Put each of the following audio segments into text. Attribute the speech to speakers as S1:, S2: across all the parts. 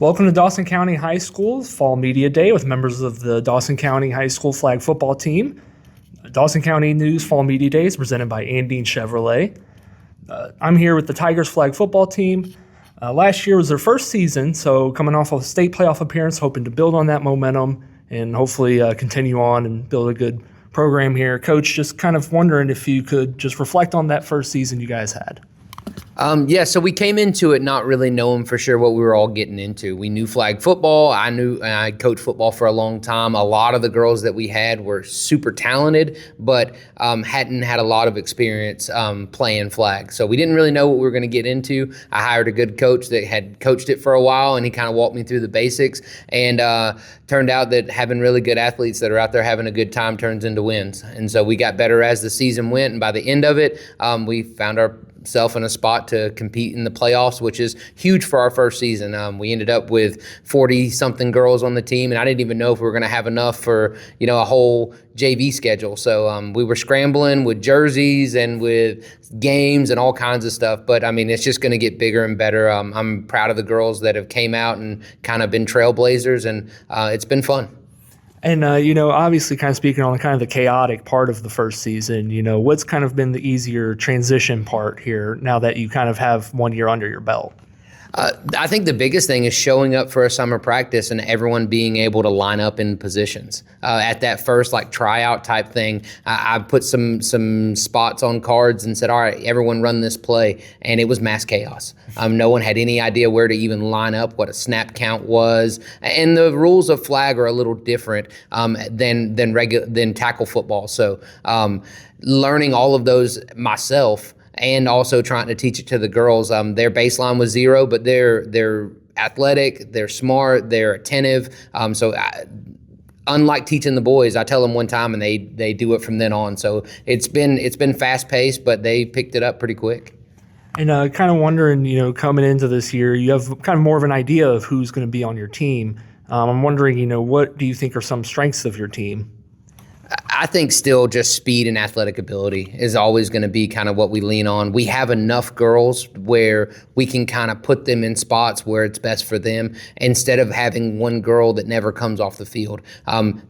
S1: Welcome to Dawson County High School Fall Media Day with members of the Dawson County High School flag football team. Dawson County News Fall Media Day is presented by Andine Chevrolet. I'm here with the Tigers flag football team. Last year was their first season, so coming off of a state playoff appearance, hoping to build on that momentum and hopefully continue on and build a good program here. Coach, just kind of wondering if you could just reflect on that first season you guys had.
S2: So we came into it not really knowing for sure what we were all getting into. We knew flag football. I coached football for a long time. A lot of the girls that we had were super talented, but hadn't had a lot of experience playing flag. So we didn't really know what we were going to get into. I hired a good coach that had coached it for a while, and he kind of walked me through the basics. And turned out that having really good athletes that are out there having a good time turns into wins. And so we got better as the season went, and by the end of it, we found ourselves in a spot to compete in the playoffs, which is huge for our first season. We ended up with 40-something girls on the team, and I didn't even know if we were going to have enough for a whole JV schedule. So we were scrambling with jerseys and with games and all kinds of stuff. But, it's just going to get bigger and better. I'm proud of the girls that have came out and kind of been trailblazers, and it's been fun.
S1: And, obviously kind of speaking on kind of the chaotic part of the first season, what's kind of been the easier transition part here now that you kind of have 1 year under your belt?
S2: I think the biggest thing is showing up for a summer practice and everyone being able to line up in positions. At that first tryout type thing, I put some spots on cards and said, all right, everyone run this play. And it was mass chaos. No one had any idea where to even line up, what a snap count was. And the rules of flag are a little different than tackle football. So learning all of those myself, and also trying to teach it to the girls. Their baseline was 0, but they're athletic, they're smart, they're attentive. Unlike teaching the boys, I tell them one time and they do it from then on. So it's been fast paced, but they picked it up pretty quick.
S1: And kind of wondering, coming into this year, you have kind of more of an idea of who's going to be on your team. I'm wondering, what do you think are some strengths of your team?
S2: I think still just speed and athletic ability is always going to be kind of what we lean on. We have enough girls where we can kind of put them in spots where it's best for them instead of having one girl that never comes off the field.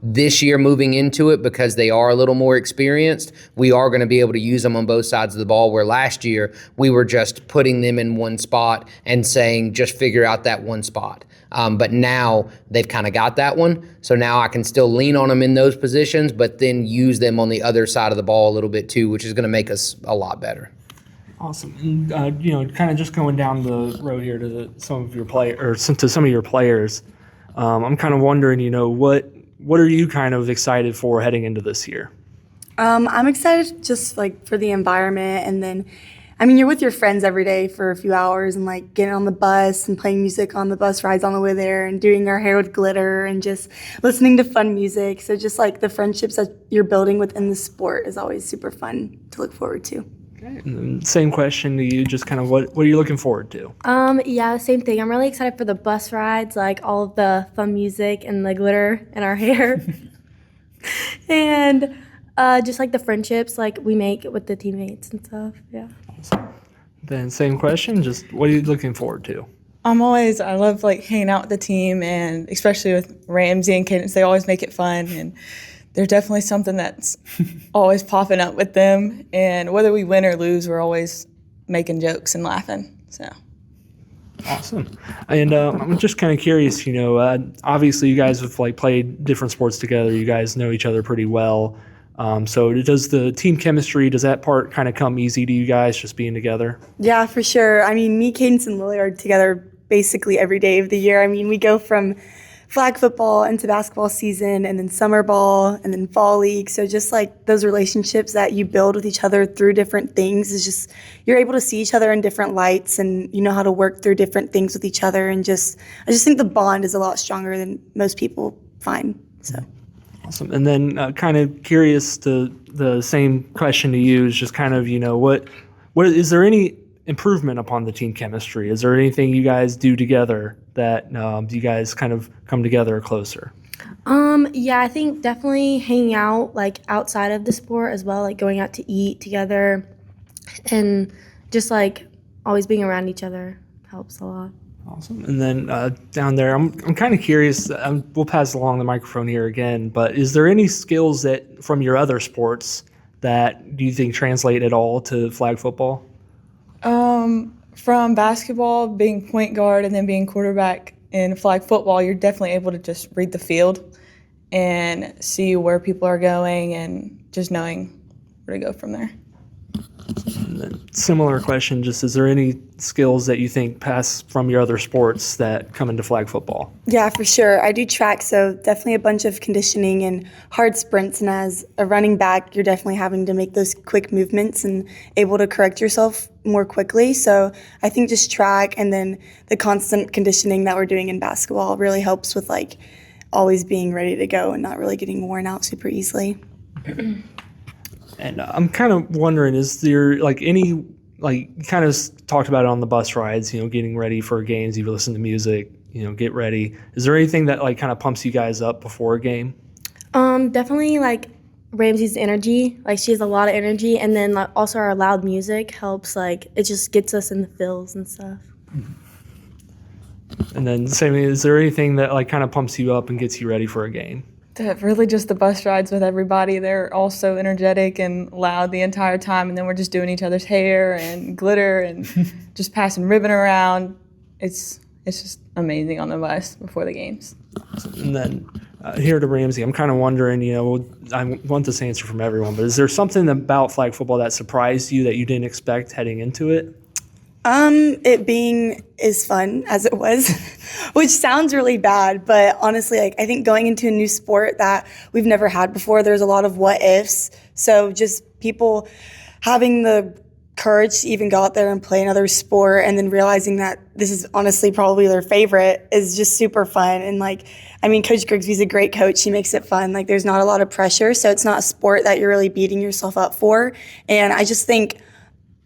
S2: This year moving into it, because they are a little more experienced, we are going to be able to use them on both sides of the ball, where last year we were just putting them in one spot and saying just figure out that one spot. But now they've kind of got that one. So now I can still lean on them in those positions, but then use them on the other side of the ball a little bit too, which is going to make us a lot better.
S1: Awesome. And, kind of just going down the road here to some of your players. I'm kind of wondering, what are you kind of excited for heading into this year?
S3: I'm excited just for the environment, and then you're with your friends every day for a few hours and getting on the bus and playing music on the bus rides on the way there and doing our hair with glitter and just listening to fun music. So just the friendships that you're building within the sport is always super fun to look forward to.
S1: Okay. And same question to you, just kind of what are you looking forward to?
S4: Yeah, same thing. I'm really excited for the bus rides, all of the fun music and the glitter in our hair. And just the friendships we make with the teammates and stuff. Yeah.
S1: Then same question, just what are you looking forward to?
S5: I love hanging out with the team, and especially with Ramsey and Cadence, they always make it fun, and there's definitely something that's always popping up with them, and whether we win or lose, we're always making jokes and laughing. So
S1: awesome. And I'm just kind of curious, obviously you guys have played different sports together, you guys know each other pretty well. So does the team chemistry, does that part kind of come easy to you guys, just being together?
S3: Yeah, for sure. Me, Cadence, and Lily are together basically every day of the year. We go from flag football into basketball season, and then summer ball, and then fall league. So just those relationships that you build with each other through different things is just, you're able to see each other in different lights, and you know how to work through different things with each other. And I just think the bond is a lot stronger than most people find, so.
S1: Awesome. And then kind of curious, the same question to you is just kind of, what is there any improvement upon the team chemistry? Is there anything you guys do together that you guys kind of come together closer?
S4: Yeah, I think definitely hanging out outside of the sport as well, going out to eat together and just always being around each other helps a lot.
S1: Awesome. And then down there, I'm kind of curious. We'll pass along the microphone here again, but is there any skills that from your other sports that do you think translate at all to flag football?
S5: From basketball, being point guard and then being quarterback in flag football, you're definitely able to just read the field and see where people are going and just knowing where to go from there.
S1: And then similar question, just is there any skills that you think pass from your other sports that come into flag football?
S3: Yeah, for sure. I do track, so definitely a bunch of conditioning and hard sprints. And as a running back, you're definitely having to make those quick movements and able to correct yourself more quickly. So I think just track and then the constant conditioning that we're doing in basketball really helps with like always being ready to go and not really getting worn out super easily.
S1: And I'm kind of wondering, is there like any, like you kind of talked about it on the bus rides, getting ready for games, you listen to music, get ready. Is there anything that like kind of pumps you guys up before a game?
S4: Definitely like Ramsey's energy. Like she has a lot of energy, and then like, also our loud music helps. Like it just gets us in the feels and stuff.
S1: And then same, is there anything that like kind of pumps you up and gets you ready for a game?
S5: Really just the bus rides with everybody. They're all so energetic and loud the entire time, and then we're just doing each other's hair and glitter and just passing ribbon around. It's just amazing on the bus before the games.
S1: And then here to Ramsey, I'm kind of wondering, I want this answer from everyone, but is there something about flag football that surprised you that you didn't expect heading into it?
S3: It being as fun as it was, which sounds really bad, but honestly, like I think going into a new sport that we've never had before, there's a lot of what ifs. So just people having the courage to even go out there and play another sport and then realizing that this is honestly probably their favorite is just super fun. And Coach Grigsby's a great coach. He makes it fun. Like there's not a lot of pressure. So it's not a sport that you're really beating yourself up for. And I just think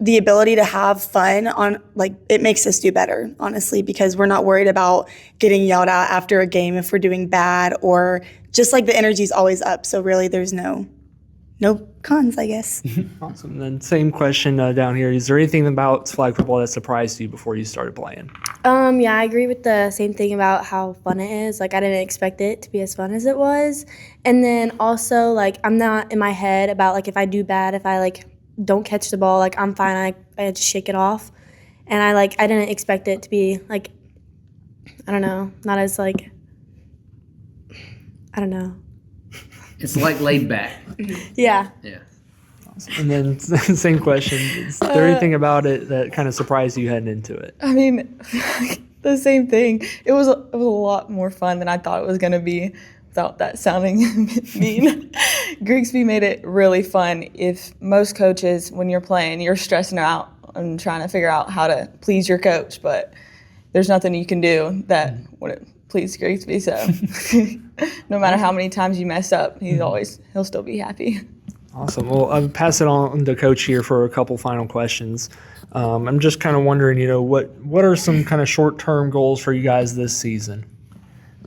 S3: the ability to have fun it makes us do better, honestly, because we're not worried about getting yelled at after a game if we're doing bad, or just like the energy's always up. So really there's no cons, I guess.
S1: Awesome. And then same question down here. Is there anything about flag football that surprised you before you started playing?
S4: Yeah, I agree with the same thing about how fun it is. Like I didn't expect it to be as fun as it was. And then also like I'm not in my head about like if I do bad, if I like don't catch the ball, like I'm fine, I just shake it off. And I didn't expect it to be like, I don't know, not as like, I don't know.
S2: It's like laid back.
S4: Yeah.
S2: Yeah.
S1: And then same question, is there anything about it that kind of surprised you heading into it?
S5: I mean, the same thing. It was a lot more fun than I thought it was going to be, without that sounding mean. Grigsby made it really fun. If most coaches, when you're playing, you're stressing out and trying to figure out how to please your coach, but there's nothing you can do that wouldn't please Grigsby. So no matter how many times you mess up, he'll still be happy.
S1: Awesome. Well, I'll pass it on to Coach here for a couple final questions. I'm just kind of wondering, what are some kind of short-term goals for you guys this season?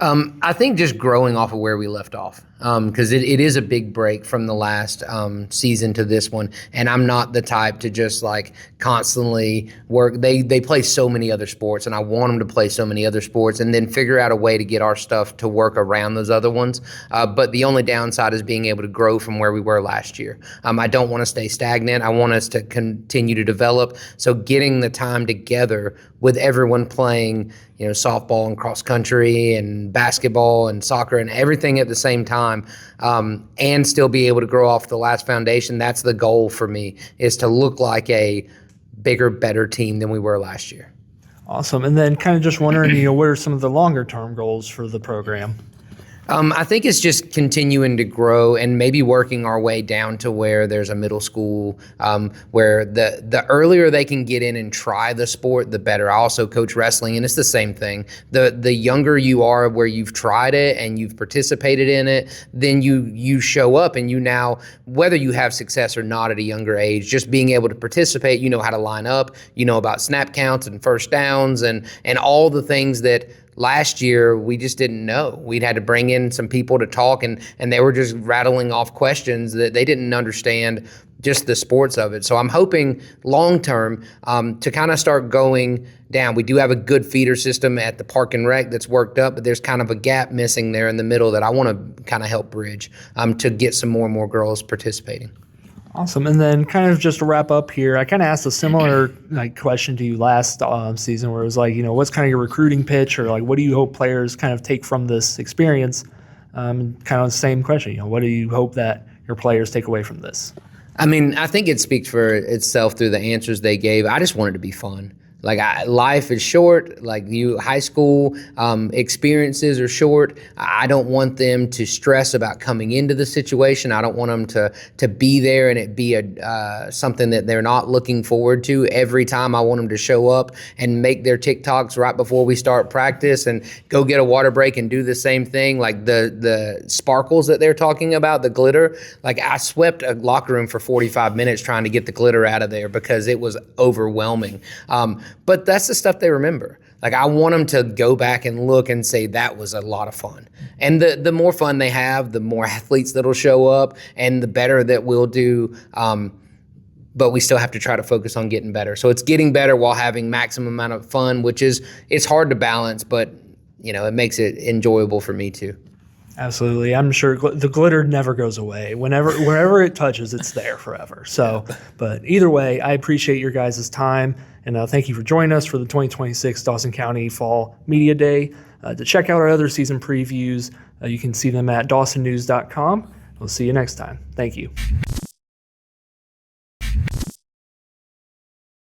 S2: I think just growing off of where we left off, because it is a big break from the last season to this one. And I'm not the type to just like constantly work. They play so many other sports, and I want them to play so many other sports and then figure out a way to get our stuff to work around those other ones. But the only downside is being able to grow from where we were last year. I don't want to stay stagnant. I want us to continue to develop. So getting the time together with everyone playing, softball and cross country and basketball and soccer and everything at the same time, and still be able to grow off the last foundation. That's the goal for me, is to look like a bigger, better team than we were last year.
S1: Awesome. And then kind of just wondering, what are some of the longer term goals for the program?
S2: I think it's just continuing to grow and maybe working our way down to where there's a middle school where the earlier they can get in and try the sport, the better. I also coach wrestling, and it's the same thing. The younger you are where you've tried it and you've participated in it, then you show up and you now, whether you have success or not at a younger age, just being able to participate, you know how to line up, you know about snap counts and first downs and all the things that last year we just didn't know. We'd had to bring in some people to talk, and they were just rattling off questions that they didn't understand just the sports of it. So I'm hoping long term to kind of start going down. We do have a good feeder system at the Park and Rec that's worked up, but there's kind of a gap missing there in the middle that I want to kind of help bridge to get some more and more girls participating.
S1: Awesome. And then kind of just to wrap up here, I kind of asked a similar question to you last season where it was like, what's kind of your recruiting pitch, or like what do you hope players kind of take from this experience? Kind of the same question, what do you hope that your players take away from this?
S2: I mean, I think it speaks for itself through the answers they gave. I just want it to be fun. Like life is short. Like high school experiences are short. I don't want them to stress about coming into the situation. I don't want them to be there and it be something that they're not looking forward to every time. I want them to show up and make their TikToks right before we start practice and go get a water break and do the same thing. Like the sparkles that they're talking about, the glitter. Like I swept a locker room for 45 minutes trying to get the glitter out of there because it was overwhelming. But that's the stuff they remember. Like I want them to go back and look and say that was a lot of fun. And the more fun they have, the more athletes that'll show up and the better that we'll do. But we still have to try to focus on getting better. So it's getting better while having maximum amount of fun, which it's hard to balance, but it makes it enjoyable for me too.
S1: Absolutely. I'm sure the glitter never goes away. Wherever it touches, it's there forever. So, but either way, I appreciate your guys' time, and thank you for joining us for the 2026 Dawson County Fall Media Day. To check out our other season previews, you can see them at dawsonnews.com. We'll see you next time. Thank you.